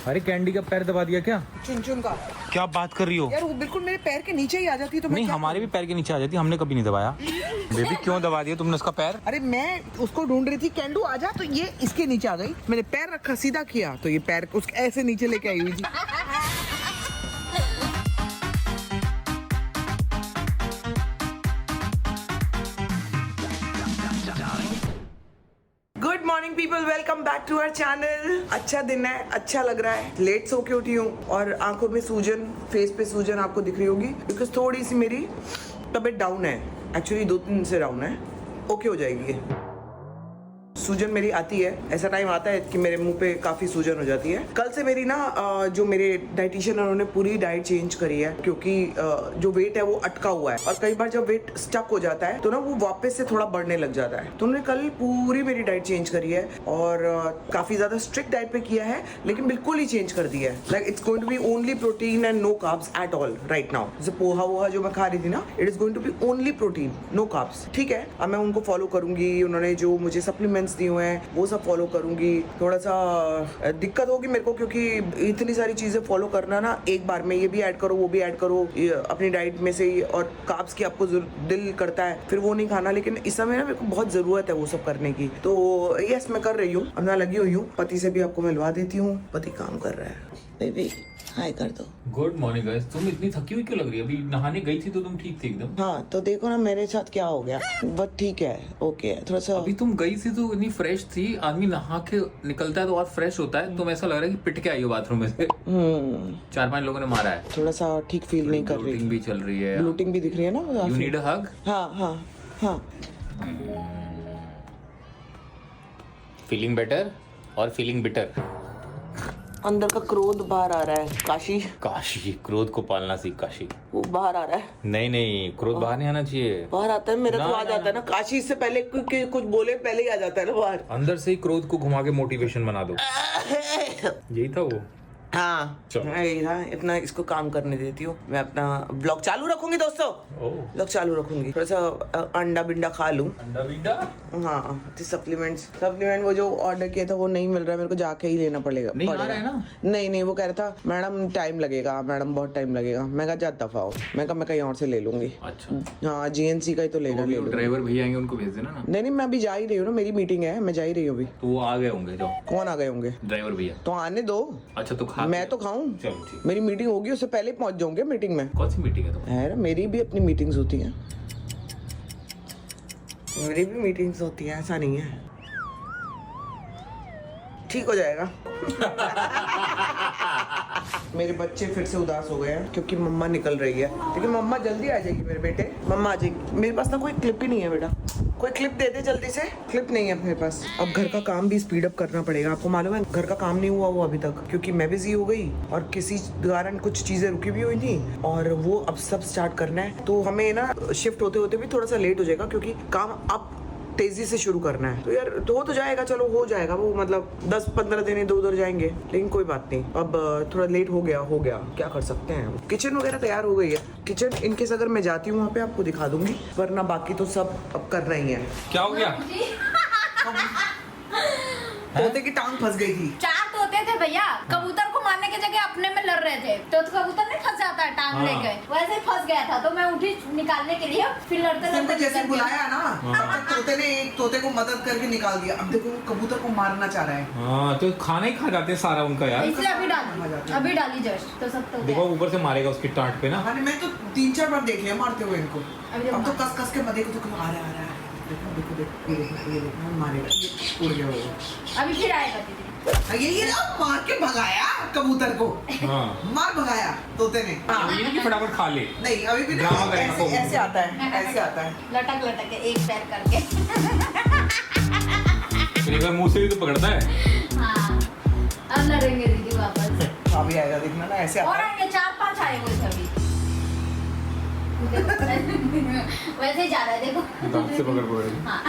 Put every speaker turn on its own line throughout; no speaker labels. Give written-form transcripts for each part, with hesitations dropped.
अरे कैंडी का पैर दबा दिया क्या?
चुन का।
क्या बात कर रही हो
यार वो बिल्कुल मेरे पैर के नीचे ही आ जाती है तो मैं
नहीं
क्या
हमारे भी पैर के नीचे आ जाती, हमने कभी नहीं दबाया। बेबी क्यों दबा दिया तुमने उसका पैर?
अरे मैं उसको ढूंढ रही थी, कैंडू आजा, तो ये इसके नीचे आ गई। मैंने पैर रखा, सीधा किया तो ये पैर उसके ऐसे नीचे लेके आई हुई थी। Good morning people, welcome back to our channel. अच्छा दिन है, अच्छा लग रहा है। लेट सो के उठी हूँ और आंखों में सूजन, फेस पे सूजन आपको दिख रही होगी बिकॉज थोड़ी सी मेरी तबीयत डाउन है। एक्चुअली 2-3 दिन से डाउन है, ओके हो जाएगी। सूजन मेरी आती है, ऐसा टाइम आता है कि मेरे मुंह पे काफी सूजन हो जाती है। कल से मेरी ना जो मेरे डाइटिशियन है उन्होंने पूरी डाइट चेंज करी है क्योंकि जो वेट है वो अटका हुआ है और कई बार जब वेट स्टक हो जाता है तो ना वो वापस से थोड़ा बढ़ने लग जाता है। तो उन्होंने कल पूरी मेरी डाइट चेंज करी है और काफी ज्यादा स्ट्रिक्ट डाइट पे किया है, लेकिन बिल्कुल ही चेंज कर दिया है। Like it's going to be only protein and no carbs at all right now. जैसे पोहा वोहा जो मैं खा रही थी ना, it is going to be only protein, no carbs. ठीक है, अब मैं उनको फॉलो करूंगी। उन्होंने जो मुझे सप्लीमेंट्स दिए हुए हैं वो सब फॉलो करूंगी। थोड़ा सा दिक्कत होगी मेरे को क्योंकि इतनी सारी चीजें फॉलो करना ना एक बार में, ये भी ऐड करो वो भी ऐड करो अपनी डाइट में से ही, और कार्ब्स की आपको दिल करता है फिर वो नहीं खाना, लेकिन इस समय ना मेरे को बहुत जरूरत है वो सब करने की। तो यस मैं कर रही हूँ, अब मैं लगी हुई हूँ। पति से भी आपको मिलवा देती हूँ, पति काम कर रहा है। बेबी हाय कर दो।
Good morning guys. तुम इतनी थकी हुई क्यों लग रही है? अभी नहाने गई थी तो तुम ठीक थी एकदम।
हाँ तो देखो ना मेरे साथ क्या हो गया, बट ठीक है, ओके है थोड़ा सा।
अभी तुम गई थी तो इतनी फ्रेश थी। आदमी नहा के निकलता है तो और फ्रेश होता है। तुम ऐसा लग रहा है कि पिट के आई हो बाथरूम में से। 4-5 लोगों ने मारा है।
थोड़ा सा ठीक फील नहीं कर रही।
ब्लोटिंग भी चल रही है।
ब्लोटिंग भी दिख रही है ना।
यू नीड अ हग।
हाँ हाँ हाँ।
फीलिंग बेटर और फीलिंग बिटर।
अंदर का क्रोध बाहर आ रहा है। काशी
काशी क्रोध को पालना सीख काशी।
वो बाहर आ रहा है।
नहीं क्रोध बाहर नहीं आना चाहिए।
बाहर आता है मेरा
ना,
तो आ जाता है ना। काशी इससे पहले कुछ बोले पहले ही आ जाता है ना बाहर।
अंदर से ही क्रोध को घुमा के मोटिवेशन बना दो। यही था वो।
हाँ इतना इसको काम करने देती हूँ। मैं अपना ब्लॉग चालू रखूंगी दोस्तों, ब्लॉग चालू रखूंगी। थोड़ा सा अंडा बिंडा खा लूं।
अंडा बिंडा।
हाँ सप्लीमेंट वो जो ऑर्डर किया था वो नहीं मिल रहा है, मेरे को जाके ही लेना पड़ेगा।
नहीं आ रहा है ना?
नहीं वो कह रहा था मैडम टाइम लगेगा, मैडम बहुत टाइम लगेगा। मैं कहा जा दफा हो, मैं कहीं और से ले लूंगी।
अच्छा
हाँ GNC का ही तो लेना। ले
ड्राइवर भैया आएंगे उनको भेज देना ना।
नहीं मैं अभी जा ही रही हूँ ना, मेरी मीटिंग है, मैं जा ही रही हूँ अभी।
तो वो आ गए होंगे जो।
कौन आ गए होंगे?
ड्राइवर भैया।
तो आने दो।
अच्छा तो
मैं तो खाऊं?
चलो ठीक।
मेरी मीटिंग होगी, उससे पहले पहुंच जाऊंगे मीटिंग में।
कौन सी मीटिंग है तो?
है ना, मेरी भी अपनी मीटिंग्स होती हैं। मेरी भी मीटिंग्स होती हैं, ऐसा नहीं है। ठीक हो जाएगा। मेरे बच्चे फिर से उदास हो गए हैं क्योंकि मम्मा निकल रही है, लेकिन मम्मा जल्दी आ जाएगी। मेरे बेटे मम्मा आ जाएगी। मेरे पास ना कोई क्लिप ही नहीं है बेटा, कोई क्लिप दे दे जल्दी से। क्लिप नहीं है मेरे पास। अब घर का काम भी स्पीड अप करना पड़ेगा। आपको मालूम है घर का काम नहीं हुआ वो अभी तक, क्योंकि मैं बिजी हो गई और किसी कारण कुछ चीजें रुकी भी हुई थी और वो अब सब स्टार्ट करना है। तो हमें ना शिफ्ट होते होते भी थोड़ा सा लेट हो जाएगा क्योंकि काम अब तेजी से शुरू करना है। तो यार हो तो जाएगा, चलो हो जाएगा वो, मतलब 10-15 दिन इधर उधर जाएंगे, लेकिन कोई बात नहीं। अब थोड़ा लेट हो गया, क्या कर सकते हैं। किचन वगैरह तैयार हो गई है। किचन इनकेस अगर मैं जाती हूँ वहाँ पे आपको दिखा दूंगी, वरना बाकी तो सब अब कर रही है।
क्या हो गया?
तोते की टांग फंस गई थी।
4 तोते थे भैया, कबूतर को मारने की जगह अपने में लड़ रहे थे। तो कबूतर नहीं फंस जाता है टांग लेके, वैसे ही फंस गया था। तो मैं उठी निकालने के लिए, फिर लड़ते
जैसे बुलाया ना तोते ने एक तोते को मदद करके निकाल दिया। अब देखो कबूतर को मारना चाह रहा है।
हाँ तो खाना ही खा जाते हैं सारा उनका यार।
इसलिए अभी डाली जस्ट, तो सब तो
देखो ऊपर से मारेगा उसकी टांट पे ना।
मैं तो 3-4 बार देख लिया मारते हुए इनको। अब तो कस के देखो तो आ रहा है। देखो ये मारेगा, ये उड़ गया वो।
अभी फिर आएगा दीदी।
ये ना मार के भगाया कबूतर को।
हाँ
मार भगाया तोते ने।
ये नहीं कि फटाफट खा ले।
नहीं अभी भी
ड्रामा करेगा
ऐसे आता है, ऐसे आता है
लटक के एक पैर करके।
फिर एक बार मुंह से भी तो पकड़ता है।
हाँ अब लड़ेंगे दीदी वापस।
अभी आएगा देखना ना, ऐसे
और
आता है।
आएंगे 4-5 आएंगे सभी। वैसे ही जा रहा है देखो।
दांत से पकड़
हाँ।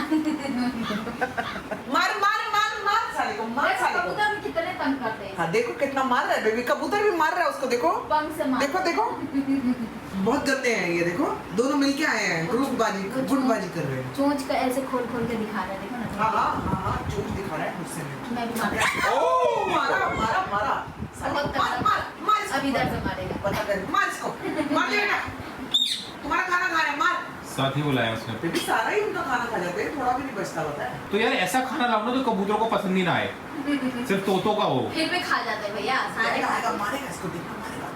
मार साले को, मार साले को।
कबूतर भी कितने तंग करते हैं।
हाँ देखो कितना मार रहा है बेबी, कबूतर भी मार रहा है उसको। देखो
पंख से मार।
देखो बहुत गंदे हैं ये। देखो दोनों मिलके आए हैं, गुटबाजी कर रहे हैं।
चोंच का ऐसे खोल के दिखा रहा है, देखो ना।
हाँ चोंच दिखा रहा है मुझसे।
मैं भी मार रहा
ओ मारा
अब इधर से मारेगा।
पता कर, मार इसको, मार दे बेटा। तुम्हारा खाना खा रहे हैं, मार।
साथ ही बुलाया उसने।
बेबी सारा ही उनका खाना खा जाते हैं, थोड़ा भी नहीं बचता होता है।
तो यार ऐसा खाना लाओ ना जो कबूतरों को पसंद ही ना आए, सिर्फ तोतों का हो।
फिर भी खा जाते हैं भैया सारे।
मारेगा, मारेगा इसको, देखना मारेगा।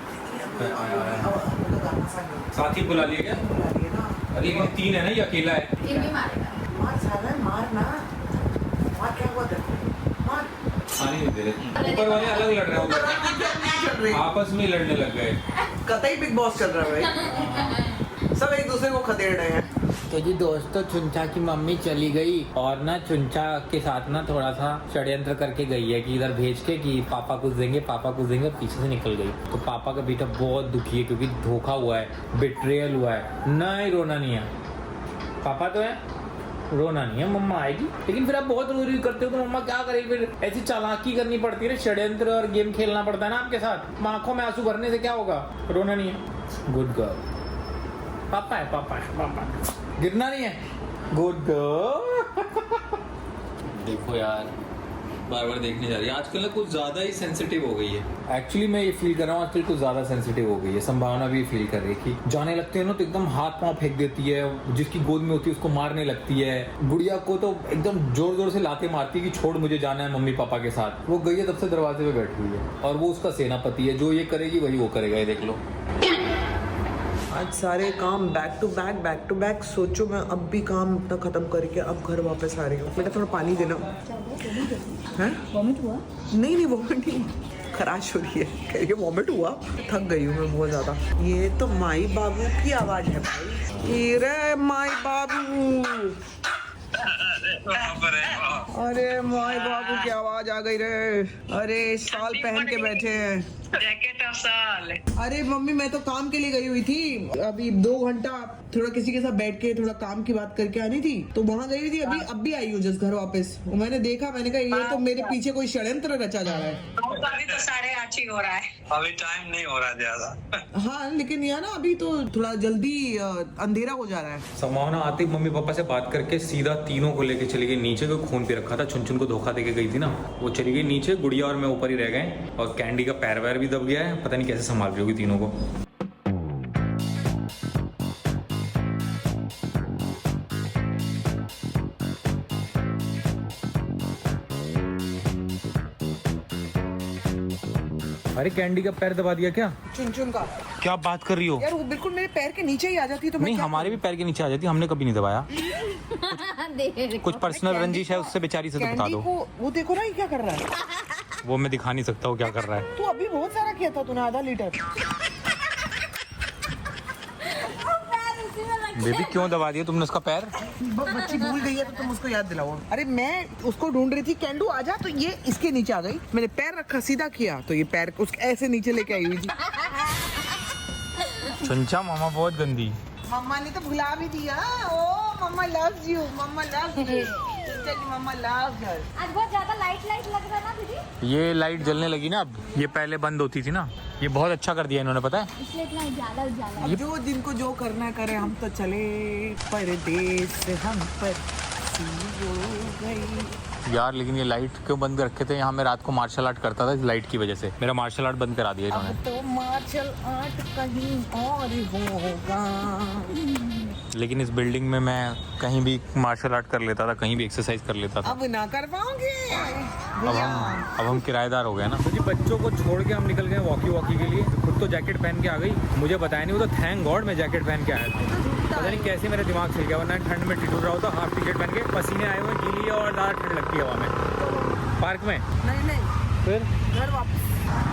साथ ही बुला लिया क्या? अरे ये 3 है ना, ये अकेला है।
फिर भी मारेगा।
मार साला, मार ना, मार। क्या हुआ तेरे को? मार।
खाने नहीं दे रहे, ऊपर वाले अलग लड़ रहे हो, आपस में लड़ने लग गए।
कतई बिग बॉस चल रहा है भाई, सब एक दूसरे को खदेड़ रहे हैं।
तो जी दोस्तों, चुंचा की मम्मी चली गई और ना चुंचा के साथ ना थोड़ा सा षड्यंत्र करके गई है कि इधर भेज के कि पापा कुछ देंगे, पापा कुछ देंगे, पीछे से निकल गई। तो पापा का बेटा बहुत दुखी है क्योंकि धोखा हुआ है, बिट्रेयल हुआ है। नहीं, रोना नहीं है, पापा तो है, रोना नहीं है, मम्मा आएगी। लेकिन फिर आप बहुत रो रही करते हो तो मम्मा क्या करेगी? फिर ऐसी चालाकी करनी पड़ती है, षड्यंत्र और गेम खेलना पड़ता है ना आपके साथ। आंखों में आंसू भरने से क्या होगा? रोना नहीं है, गुड गर्ल। पापा है, पापा है, पापा है। गिरना नहीं है, गुड गर्ल। देखो यार, बार बार देखने जा रही है। आजकल ना कुछ ज्यादा ही सेंसिटिव हो गई है। एक्चुअली मैं ये फील कर रहा हूँ आजकल कुछ ज्यादा सेंसिटिव हो गई है। संभावना भी फील कर रही है कि जाने लगते हैं ना तो एकदम हाथ पांव फेंक देती है, जिसकी गोद में होती है उसको मारने लगती है। गुड़िया को तो एकदम जोर जोर से लाते मारती है कि छोड़, मुझे जाना है मम्मी पापा के साथ। वो गई है तब से दरवाजे पे बैठी हुई है और वो उसका सेनापति है, जो ये करेगी वही वो करेगा, ये देख लो।
आज सारे काम बैक टू बैक। सोचो मैं अब भी काम अपना खत्म करके अब घर वापस आ रही हूँ। बेटा थोड़ा पानी देना। वॉमिट हुआ? नहीं वॉमिट नहीं, खराश हो रही है। कह रही है वॉमिट हुआ। थक गई हूँ मैं बहुत ज्यादा। ये तो माई बाबू की आवाज है भाई। रे माई बाबू, अरे माई बाबू की आवाज आ गई रे। अरे शाल पहन के बैठे हैं,
जैकेट और साल।
अरे मम्मी मैं तो काम के लिए गई हुई थी, अभी 2 घंटा थोड़ा किसी के साथ बैठ के थोड़ा काम की बात करके आनी थी, तो वहाँ गई हुई थी। अब भी आई हूँ जस्ट घर वापस। मैंने देखा, मैंने कहा ये तो मेरे पीछे कोई षड्यंत्र रचा जा रहा है।
अभी तो 8:30 ही हो रहा है, अभी टाइम नहीं हो रहा ज्यादा।
हाँ लेकिन यार ना अभी तो थोड़ा जल्दी अंधेरा हो जा रहा है।
संभावना आते मम्मी पापा से बात करके सीधा तीनों को लेके चली गई नीचे, को खून पे रखा था। चुन को धोखा देके गई थी ना, वो चली गई नीचे। गुड़िया और मैं ऊपर ही रह गए और कैंडी का पैर वैर भी दब गया है। पता नहीं कैसे संभाल रही होगी तीनों को। अरे कैंडी का पैर दबा दिया क्या?
चुन का।
क्या बात कर रही हो
यार? वो बिल्कुल मेरे पैर के नीचे ही आ जाती तो
नहीं, हमारे भी पैर के नीचे आ जाती, हमने कभी नहीं दबाया। कुछ पर्सनल रंजिश है उससे बेचारी से, तो बता दो।
वो देखो ना ये क्या कर रहा है।
वो मैं दिखा नहीं सकता वो क्या कर रहा है।
तू अभी बहुत सारा किया था तूने, आधा लीटर।
बेबी क्यों दबा दिया तुमने उसका पैर?
बच्ची भूल गई है तो तुम उसको याद दिलाओ। अरे मैं उसको ढूंढ रही थी, कैंडू आजा, तो ये इसके नीचे आ गई। मैंने पैर रखा, सीधा किया तो ये पैर उसके ऐसे नीचे लेके आई हुई थी।
चुंचा मामा बहुत गंदी।
मम्मा ने तो भुला भी दिया। Oh mama loves you, mama loves you, mama loves her.
आज बहुत ज्यादा लाइट लग रहा है ना दीदी।
ये लाइट जलने लगी ना अब, ये पहले बंद होती थी ना। ये बहुत अच्छा कर दिया इन्होंने, पता है,
इसलिए इतना ज्यादा उजाला।
अब जो जिनको जो करना करे, हम तो चले परदेस, हम पर हो गई।
यार लेकिन ये लाइट क्यों बंद रखे थे? यहाँ मैं रात को मार्शल आर्ट करता था, इस लाइट की वजह से मेरा मार्शल आर्ट बंद करा दिया इन्होंने।
तो मार्शल आर्ट कहीं और होगा।
लेकिन इस बिल्डिंग में मैं कहीं भी मार्शल आर्ट कर लेता था, कहीं भी एक्सरसाइज कर लेता था।
अब ना कर पाओगे।
अब हम किराएदार हो गए ना। मुझे बच्चों को छोड़ के हम निकल गए वॉकी के लिए। खुद तो जैकेट पहन के आ गई, मुझे बताया नहीं। वो तो थैंक गॉड मैं जैकेट पहन के आया था। पता नहीं कैसे मेरा दिमाग चल गया, वरना ठंड में टिटूर रहा होता। हाफ टी शर्ट पहन के, पसीने आए हुए, गीली और ज़्यादा ठंड लगती है हवा में। पार्क में
नहीं
फिर
घर वापस।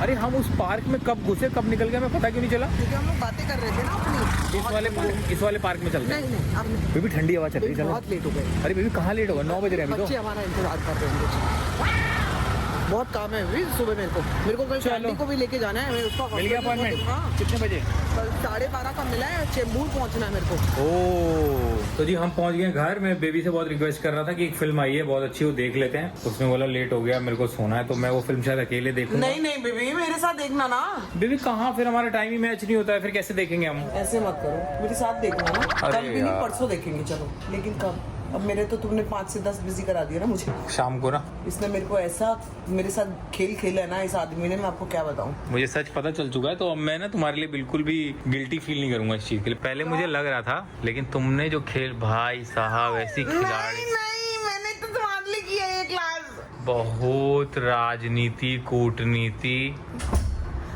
अरे हम उस पार्क में कब घुसे कब निकल गए, हमें पता क्यों नहीं चला?
क्योंकि हम लोग बातें कर रहे थे ना अपनी।
इस वाले पार्क में चलते हैं।
नहीं अब नहीं।
बेबी ठंडी हवा चल रही है, चलो।
बहुत लेट हो गए।
अरे बेबी कहाँ लेट होगा? 9 बज रहे हैं अभी
बच्चे
तो।
हमारा इंतजार कर रहे हैं। बहुत काम है अभी सुबह मेरे को कल कैंडी को भी लेके जाना है। मैं उसका
मिल गया अपॉइंटमेंट? कितने बजे?
कल 12:30 का मिला है। चेंबूर पहुंचना है मेरे को।
ओह, तो जी हम पहुंच गए घर। मैं बेबी से बहुत रिक्वेस्ट कर रहा था कि एक फिल्म आई है बहुत अच्छी, वो देख लेते हैं। उसने बोला लेट हो गया, मेरे को सोना है, तो मैं वो फिल्म शायद अकेले देखूंगा।
नहीं बेबी मेरे साथ देखना ना।
बेबी कहाँ, फिर हमारा टाइम ही मैच नहीं होता है, फिर कैसे देखेंगे हम?
ऐसे मत करो, मेरे साथ देखना ना।
अरे
कल भी नहीं,
यार।
परसों देखेंगे। चलो लेकिन कब? अब मेरे तो तुमने 5 से 10 बिजी करा दिया ना मुझे
शाम को ना
इसने मेरे को ऐसा मेरे साथ खेल खेला है ना इस आदमी ने, मैं आपको क्या बताऊं।
मुझे सच पता चल चुका है, तो अब मैं ना तुम्हारे लिए बिल्कुल भी गिल्टी फील नहीं करूंगा इस चीज के लिए। पहले मुझे लग रहा था, लेकिन तुमने जो खेल, भाई साहब ऐसी खिलाड़ी,
नहीं मैंने तो तुम्हारे लिए किया ये क्लास।
बहुत राजनीति कूटनीति।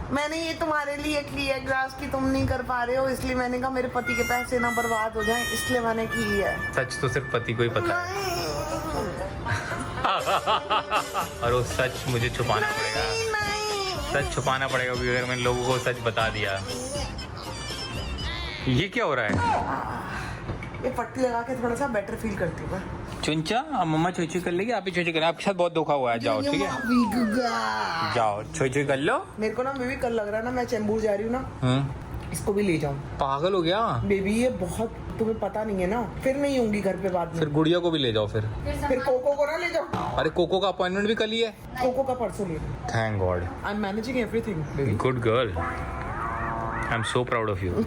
मैंने ये तुम्हारे लिए किया क्लास की तुम नहीं कर पा रहे हो, इसलिए मैंने कहा मेरे पति के पैसे ना बर्बाद हो जाएं, इसलिए मैंने की है।
सच तो सिर्फ पति को ही पता है और वो सच मुझे छुपाना पड़ेगा, सच छुपाना पड़ेगा, क्योंकि अगर मैंने लोगों को सच बता दिया। ये क्या हो रहा है?
ये पट्टी लगा के थोड़ा सा बेटर फील करती हूँ मैं।
चुंचा, अब मम्मा छोई छोई कर लेगी, आप ही छोई छोई करें, आपके साथ बहुत धोखा हुआ है। जाओ ठीक है, जाओ छोई छोई कर लो।
मेरे को ना बेबी कल लग रहा है ना मैं चेंबूर जा रही हूँ ना, इसको भी ले जाऊँ।
पागल हो गया
बेबी ये बहुत, तुम्हें पता नहीं है ना, फिर नहीं होंगी घर पे बाद
फिर
में।
गुड़िया को भी ले जाओ फिर
कोको को ना ले जाओ।
अरे कोको का अपॉइंटमेंट भी कल ही है।
कोको का परसों ले।
Thank God,
I am managing everything.
Good girl, I am so proud of you.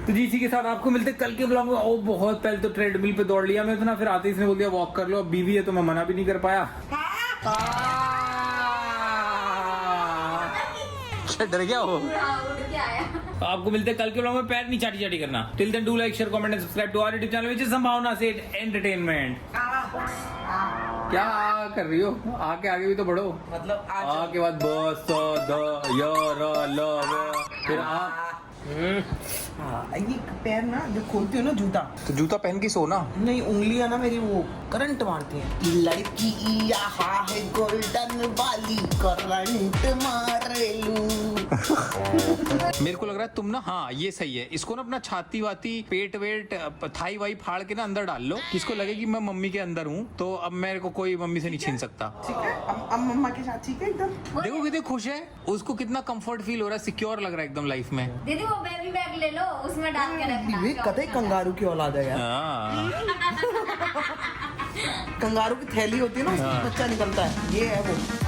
तो जी इसी के साथ आपको मिलते कल के ब्लॉग में। ओ बहुत पहले तो ट्रेडमिल पे दौड़ लिया मैं तो ना, फिर आते ही इसने बोल दिया वॉक कर लो। अब बीवी है तो मैं मना भी नहीं कर पाया। क्या डर गया हो? आपको मिलते हैं कल के ब्लॉग में। पैर नहीं चाटी चाटी करना। Till then do like share comment and subscribe to our YouTube channel which is Sambhavna से एंटरटेनमेंट। क्या कर रही हो? आके आगे भी तो बढ़ो।
मतलब
आके बाद बस द योर लव, फिर आ।
ये पैर ना जब खोलती हो ना जूता,
तो जूता पहन के सोना।
नहीं उंगलियां ना मेरी वो करंट मारती हैं। लड़की यहाँ है गोल्डन वाली करंट मारेलू।
मेरे को लग रहा है तुम ना, हाँ ये सही है, इसको ना अपना छाती वाती पेट वेट थाई वाई फाड़ के ना अंदर डाल लो, किसको लगे कि मैं मम्मी के अंदर हूँ, तो अब मेरे को कोई मम्मी से नहीं छीन सकता।
ठीक है, अब मम्मा के साथ ठीक है एकदम।
देखो कितने खुश है, उसको कितना कंफर्ट फील हो रहा है, सिक्योर लग रहा है एकदम लाइफ में।
दीदी वो बेबी बैग ले लो, उसमें डाल के रखना।
ये कतई कंगारू की औलाद है यार।
हाँ।
कंगारू की थैली होती है ना, उसमें बच्चा निकलता है, ये है वो।